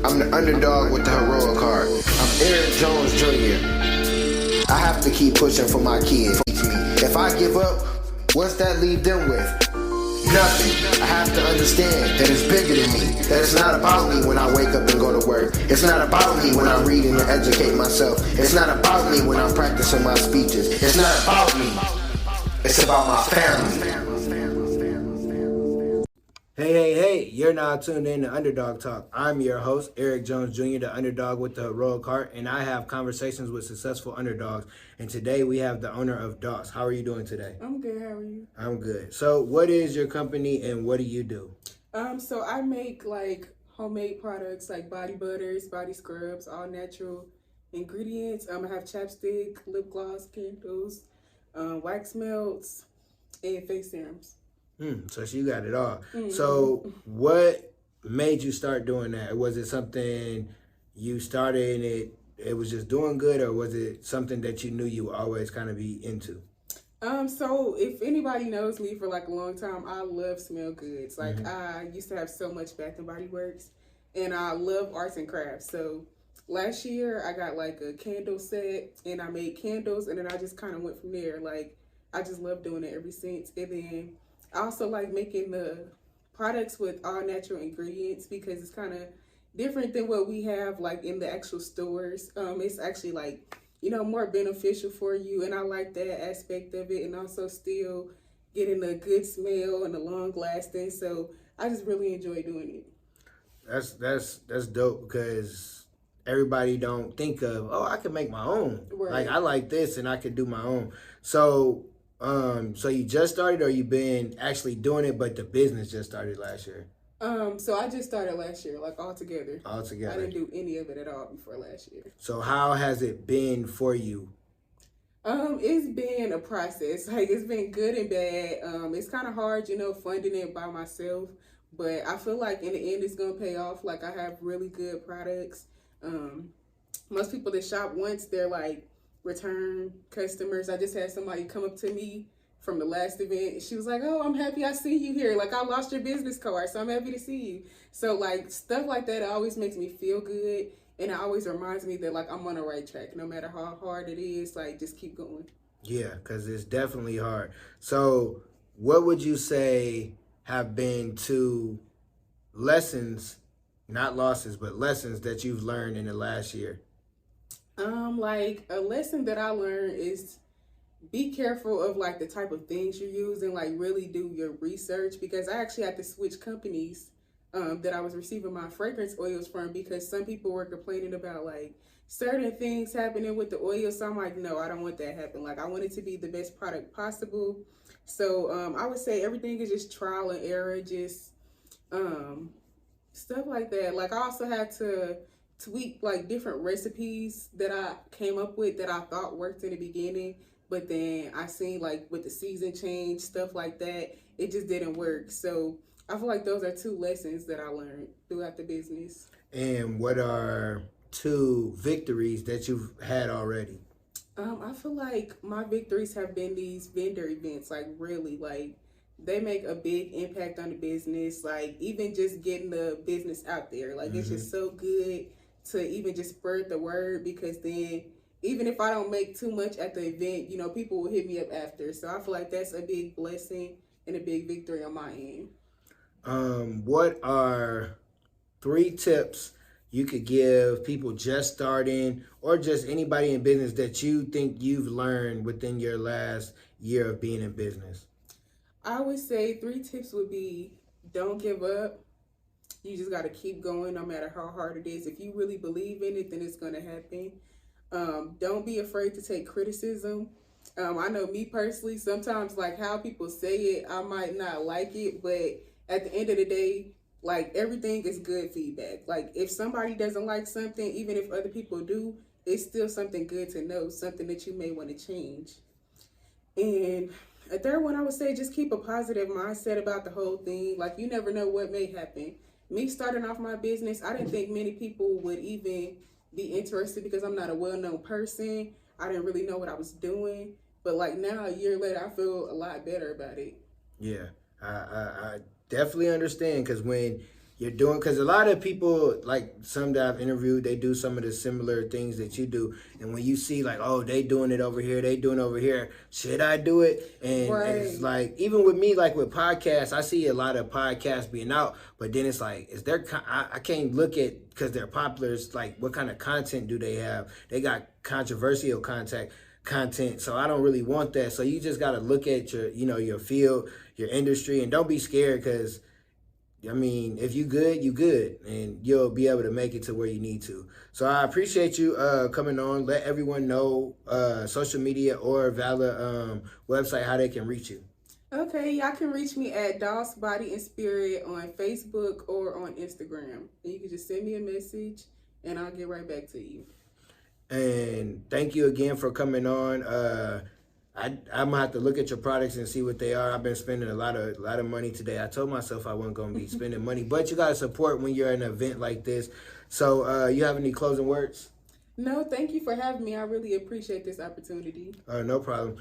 I'm the underdog with the heroic heart. I'm Eric Jones Jr. I have to keep pushing for my kids. If I give up, what's that leave them with? Nothing. I have to understand that it's bigger than me. That it's not about me when I wake up and go to work. It's not about me when I'm reading to educate myself. It's not about me when I'm practicing my speeches. It's not about me. It's about my family. Hey, you're now tuned in to Underdog Talk. I'm your host, Eric Jones Jr., the underdog with the heroic heart, and I have conversations with successful underdogs. And today we have the owner of DOS. How are you doing today? I'm good. How are you? I'm good. So what is your company and what do you do? So I make like homemade products like body butters, body scrubs, all natural ingredients. I have chapstick, lip gloss, candles, wax melts, and face serums. So you got it all. So what made you start doing that? Was it something you started and it was just doing good, or was it something that you knew you would always kind of be into? So if anybody knows me for like a long time, I love smell goods. Like I used to have so much Bath and Body Works, and I love arts and crafts. So last year I got like a candle set and I made candles, and then I just kind of went from there. Like I just love doing it ever since. And then I also like making the products with all natural ingredients because it's kind of different than what we have like in the actual stores. It's actually like, more beneficial for you, and I like that aspect of it, and also still getting a good smell and a long lasting. So I just really enjoy doing it. That's dope because everybody don't think of, I can make my own. Right. Like I like this and I can do my own. So you just started, or you been actually doing it, but the business just started last year? So I just started last year, like altogether. I Altogether. didn't do any of it at all before last year. So how has it been for you? It's been a process. Like it's been good and bad. It's kind of hard, funding it by myself, but I feel like in the end it's gonna pay off. Like I have really good products. Most people that shop once, they're like return customers. I just had somebody come up to me from the last event. She was like, "Oh, I'm happy I see you here. Like I lost your business card, so I'm happy to see you." So like stuff like that always makes me feel good, and it always reminds me that like I'm on the right track, no matter how hard it is. Like just keep going. Yeah, because it's definitely hard. So what would you say have been two lessons, not losses, but lessons that you've learned in the last year? Like a lesson that I learned is be careful of like the type of things you use, and like really do your research, because I actually had to switch companies that I was receiving my fragrance oils from, because some people were complaining about like certain things happening with the oil. So I'm like, no, I don't want that to happen. Like I want it to be the best product possible. So I would say everything is just trial and error, just stuff like that. Like I also had to tweak like different recipes that I came up with that I thought worked in the beginning, but then I seen like with the season change, stuff like that, it just didn't work. So I feel like those are two lessons that I learned throughout the business. And what are two victories that you've had already? I feel like my victories have been these vendor events. Like really, like they make a big impact on the business. Like even just getting the business out there, like it's just so good to even just spread the word, because then even if I don't make too much at the event, people will hit me up after. So I feel like that's a big blessing and a big victory on my end. What are 3 tips you could give people just starting, or just anybody in business, that you think you've learned within your last year of being in business? I would say 3 tips would be: don't give up. You just got to keep going no matter how hard it is. If you really believe in it, then it's going to happen. Don't be afraid to take criticism. I know me personally, sometimes like how people say it, I might not like it, but at the end of the day, like everything is good feedback. Like if somebody doesn't like something, even if other people do, it's still something good to know, something that you may want to change. And a third one, I would say just keep a positive mindset about the whole thing. Like you never know what may happen. Me starting off my business, I didn't think many people would even be interested because I'm not a well-known person. I didn't really know what I was doing. But like now, a year later, I feel a lot better about it. Yeah, I definitely understand, because when you're doing, because a lot of people, like some that I've interviewed, they do some of the similar things that you do, and when you see like, oh, they doing it over here, they doing it over here, should I do it? And it's like, even with me, like with podcasts, I see a lot of podcasts being out, but then it's like, is there I can't look at, because they're popular, it's like, what kind of content do they have? They got controversial content, so I don't really want that. So you just got to look at your, your field, your industry, and don't be scared, because I mean, if you good, you good, and you'll be able to make it to where you need to. So I appreciate you coming on. Let everyone know social media or Vala website, how they can reach you. Okay, y'all can reach me at Doss Body and Spirit on Facebook or on Instagram. And you can just send me a message, and I'll get right back to you. And thank you again for coming on. I'm gonna have to look at your products and see what they are. I've been spending a lot of money today. I told myself I wasn't gonna be spending money, but you gotta support when you're at an event like this. So, you have any closing words? No, thank you for having me. I really appreciate this opportunity. No problem.